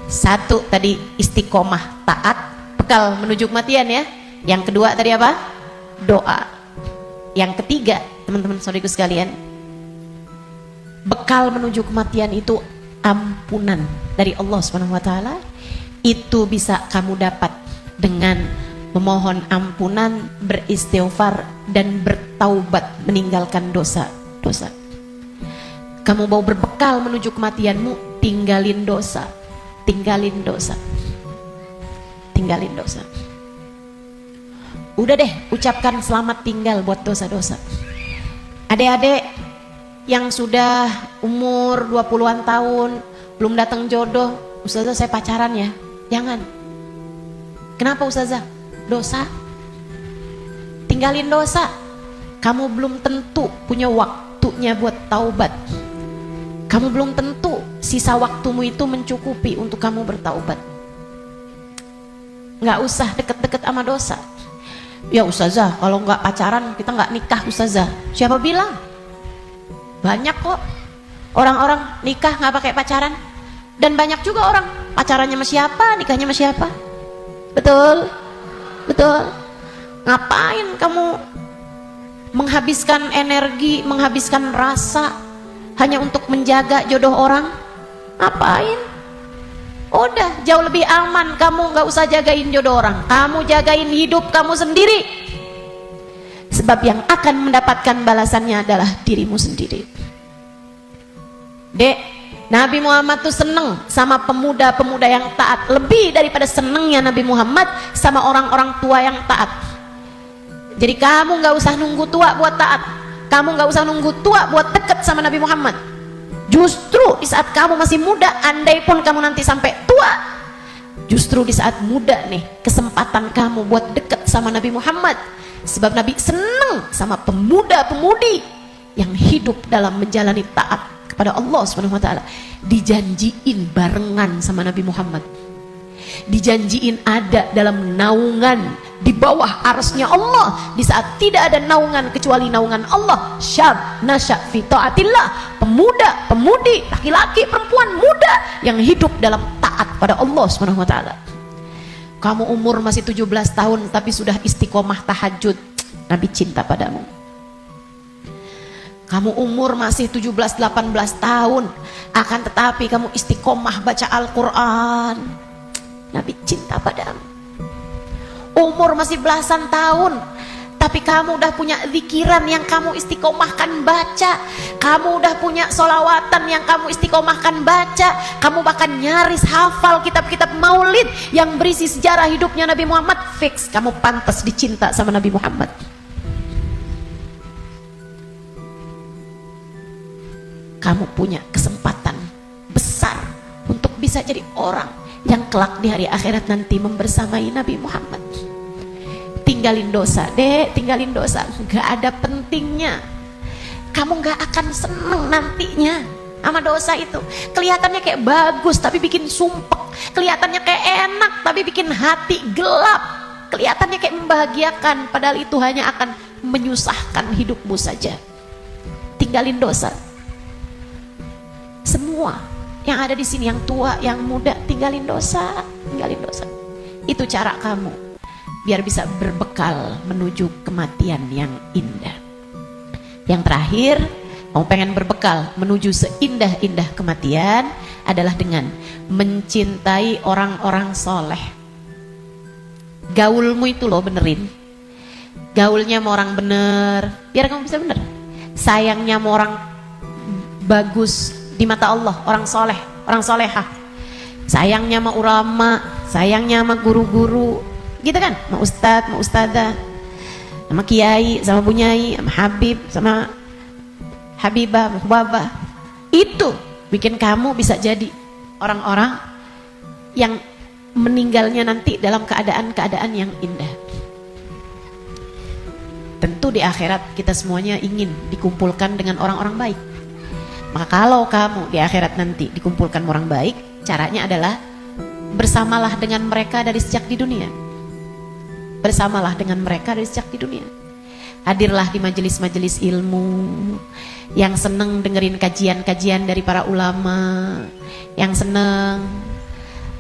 Satu tadi istiqomah taat, bekal menuju kematian ya. Yang kedua tadi apa? Doa. Yang ketiga, teman-teman saudaraku sekalian, bekal menuju kematian itu ampunan dari Allah Subhanahu wa taala. Itu bisa kamu dapat dengan memohon ampunan, beristighfar dan bertaubat, meninggalkan dosa-dosa. Kamu mau berbekal menuju kematianmu, tinggalin dosa. Tinggalin dosa. Tinggalin dosa. Udah deh, ucapkan selamat tinggal buat dosa-dosa. Adik-adik yang sudah umur 20-an tahun, belum datang jodoh, Ustazah saya pacaran ya. Jangan. Kenapa Ustazah? Dosa. Tinggalin dosa. Kamu belum tentu punya waktunya buat taubat. Kamu belum tentu sisa waktumu itu mencukupi untuk kamu bertaubat. Nggak usah deket-deket sama dosa. Ya Ustazah, kalau nggak pacaran kita nggak nikah Ustazah. Siapa bilang? Banyak kok orang-orang nikah nggak pakai pacaran. Dan banyak juga orang pacarannya sama siapa, nikahnya sama siapa. Betul? Betul? Ngapain kamu menghabiskan energi, menghabiskan rasa hanya untuk menjaga jodoh orang? Ngapain? Udah jauh lebih aman, kamu nggak usah jagain jodoh orang, kamu jagain hidup kamu sendiri. Sebab yang akan mendapatkan balasannya adalah dirimu sendiri. Dek, Nabi Muhammad tuh seneng sama pemuda-pemuda yang taat lebih daripada senengnya Nabi Muhammad sama orang-orang tua yang taat. Jadi kamu nggak usah nunggu tua buat taat, kamu nggak usah nunggu tua buat deket sama Nabi Muhammad. Justru di saat kamu masih muda, andai pun kamu nanti sampai tua, justru di saat muda nih kesempatan kamu buat deket sama Nabi Muhammad. Sebab Nabi seneng sama pemuda-pemudi yang hidup dalam menjalani taat kepada Allah Subhanahu wa taala. Dijanjiin barengan sama Nabi Muhammad, dijanjiin ada dalam naungan di bawah arsy-Nya Allah di saat tidak ada naungan kecuali naungan Allah. Syab nasya fi taatillah, pemuda, pemudi, laki-laki, perempuan, muda yang hidup dalam taat pada Allah Subhanahu wa taala. Kamu umur masih 17 tahun tapi sudah istiqomah tahajud, Nabi cinta padamu. Kamu umur masih 17-18 tahun akan tetapi kamu istiqomah baca Al-Quran, Nabi cinta padamu. Umur masih belasan tahun tapi kamu udah punya zikiran yang kamu istiqomahkan baca, kamu udah punya solawatan yang kamu istiqomahkan baca, kamu bahkan nyaris hafal kitab-kitab maulid yang berisi sejarah hidupnya Nabi Muhammad. Fix kamu pantas dicinta sama Nabi Muhammad. Kamu punya kesempatan besar untuk bisa jadi orang yang kelak di hari akhirat nanti membersamai Nabi Muhammad. Tinggalin dosa, dek, tinggalin dosa. Gak ada pentingnya. Kamu gak akan seneng nantinya sama dosa itu. Kelihatannya kayak bagus tapi bikin sumpek, kelihatannya kayak enak tapi bikin hati gelap, kelihatannya kayak membahagiakan padahal itu hanya akan menyusahkan hidupmu saja. Tinggalin dosa. Semua yang ada di sini, yang tua, yang muda, tinggalin dosa, tinggalin dosa. Itu cara kamu biar bisa berbekal menuju kematian yang indah. Yang terakhir, kamu pengen berbekal menuju seindah-indah kematian adalah dengan mencintai orang-orang soleh. Gaulmu itu loh benerin. Gaulnya sama orang bener, biar kamu bisa bener. Sayangnya sama orang bagus di mata Allah, orang soleh, orang solehah. Sayangnya sama ulama, sayangnya sama guru-guru, gitu kan, sama ustadz, sama ustadzah, sama kiai, sama bunyai, sama habib, sama habibah, sama babah. Itu bikin kamu bisa jadi orang-orang yang meninggalnya nanti dalam keadaan-keadaan yang indah. Tentu di akhirat kita semuanya ingin dikumpulkan dengan orang-orang baik. Maka kalau kamu di akhirat nanti dikumpulkan orang baik, caranya adalah bersamalah dengan mereka dari sejak di dunia. Bersamalah dengan mereka dari sejak di dunia. Hadirlah di majelis-majelis ilmu, yang seneng dengerin kajian-kajian dari para ulama, yang seneng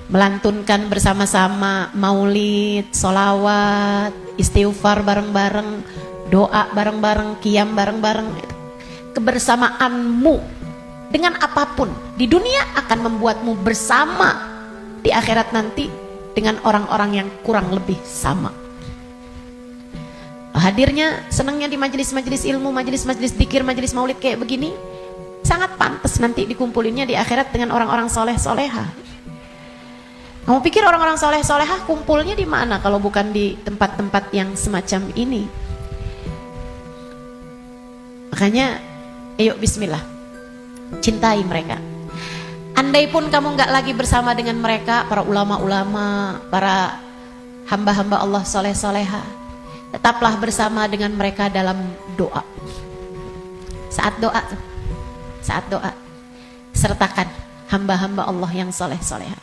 melantunkan bersama-sama maulid, solawat, istighfar bareng-bareng, doa bareng-bareng, qiyam bareng-bareng. Kebersamaanmu dengan apapun di dunia akan membuatmu bersama di akhirat nanti dengan orang-orang yang kurang lebih sama. Hadirnya, senangnya di majelis-majelis ilmu, majelis-majelis dzikir, majelis maulid kayak begini, sangat pantas nanti dikumpulinnya di akhirat dengan orang-orang soleh-soleha. Kamu pikir orang-orang soleh-solehah kumpulnya di mana kalau bukan di tempat-tempat yang semacam ini? Makanya, ayo bismillah, cintai mereka. Andai pun kamu nggak lagi bersama dengan mereka, para ulama-ulama, para hamba-hamba Allah soleh-soleha, tetaplah bersama dengan mereka dalam doa. Saat doa, sertakan hamba-hamba Allah yang soleh-soleha.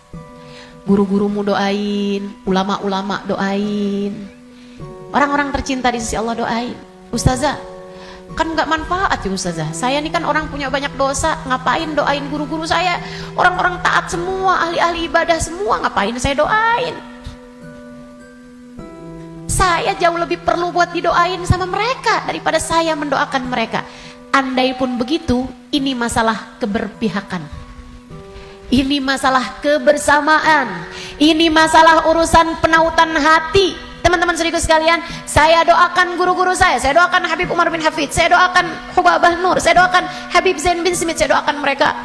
Guru-gurumu doain, ulama-ulama doain, orang-orang tercinta di sisi Allah doain. Ustazah, kan nggak manfaat ya Ustazah, saya ini kan orang punya banyak dosa, ngapain doain guru-guru saya, orang-orang taat semua, ahli-ahli ibadah semua, ngapain saya doain? Saya jauh lebih perlu buat didoain sama mereka daripada saya mendoakan mereka. Andai pun begitu, ini masalah keberpihakan, ini masalah kebersamaan, ini masalah urusan penautan hati. Teman-teman saudaraku sekalian, saya doakan guru-guru saya doakan Habib Umar bin Hafid, saya doakan Hubabah Nur, saya doakan Habib Zain bin Smith, saya doakan mereka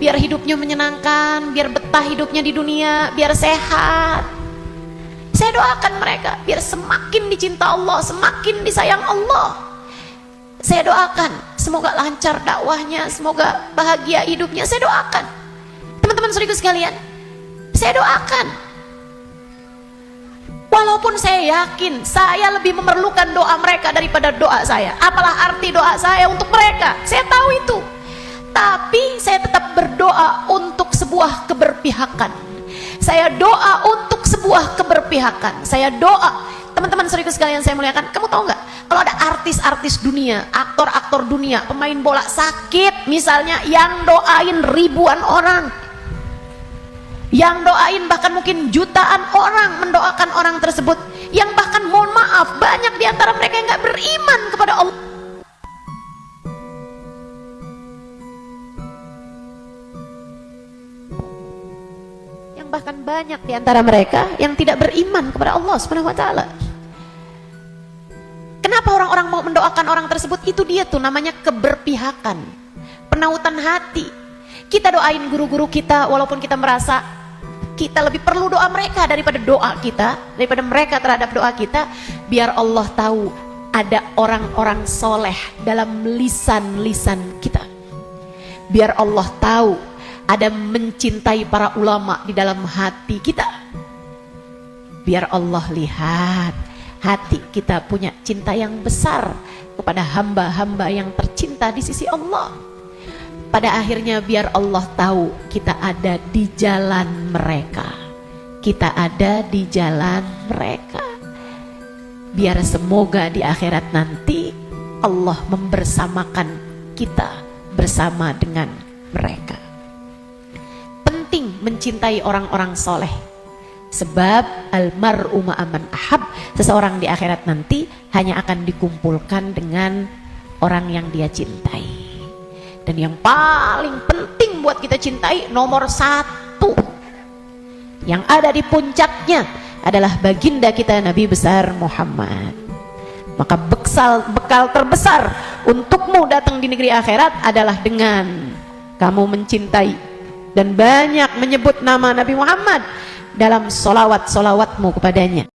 biar hidupnya menyenangkan, biar betah hidupnya di dunia, biar sehat. Saya doakan mereka biar semakin dicinta Allah, semakin disayang Allah. Saya doakan semoga lancar dakwahnya, semoga bahagia hidupnya, saya doakan. Teman-teman saudaraku sekalian, saya doakan. Walaupun saya yakin saya lebih memerlukan doa mereka daripada doa saya. Apalah arti doa saya untuk mereka? Saya tahu itu. Tapi saya tetap berdoa untuk sebuah keberpihakan. Saya doa untuk sebuah keberpihakan. Saya doa. Teman-teman saudaraku sekalian saya muliakan, kamu tahu nggak? Kalau ada artis-artis dunia, aktor-aktor dunia, pemain bola sakit misalnya, yang doain ribuan orang, yang doain bahkan mungkin jutaan orang mendoakan orang tersebut, yang bahkan mohon maaf banyak diantara mereka yang nggak beriman kepada Allah. Yang bahkan banyak diantara mereka yang tidak beriman kepada Allah Subhanahu Wa Taala. Kenapa orang-orang mau mendoakan orang tersebut? Itu dia tuh namanya keberpihakan, penautan hati. Kita doain guru-guru kita walaupun kita merasa kita lebih perlu doa mereka daripada doa kita, daripada mereka terhadap doa kita, biar Allah tahu ada orang-orang soleh dalam lisan-lisan kita. Biar Allah tahu ada mencintai para ulama di dalam hati kita. Biar Allah lihat hati kita punya cinta yang besar kepada hamba-hamba yang tercinta di sisi Allah. Pada akhirnya biar Allah tahu kita ada di jalan mereka, kita ada di jalan mereka. Biar semoga di akhirat nanti Allah membersamakan kita bersama dengan mereka. Penting mencintai orang-orang soleh, sebab almar'u ma'aman ahab, seseorang di akhirat nanti hanya akan dikumpulkan dengan orang yang dia cintai. Dan yang paling penting buat kita cintai, nomor satu yang ada di puncaknya adalah baginda kita Nabi besar Muhammad. Maka bekal terbesar untukmu datang di negeri akhirat adalah dengan kamu mencintai dan banyak menyebut nama Nabi Muhammad dalam solawat-solawatmu kepadanya.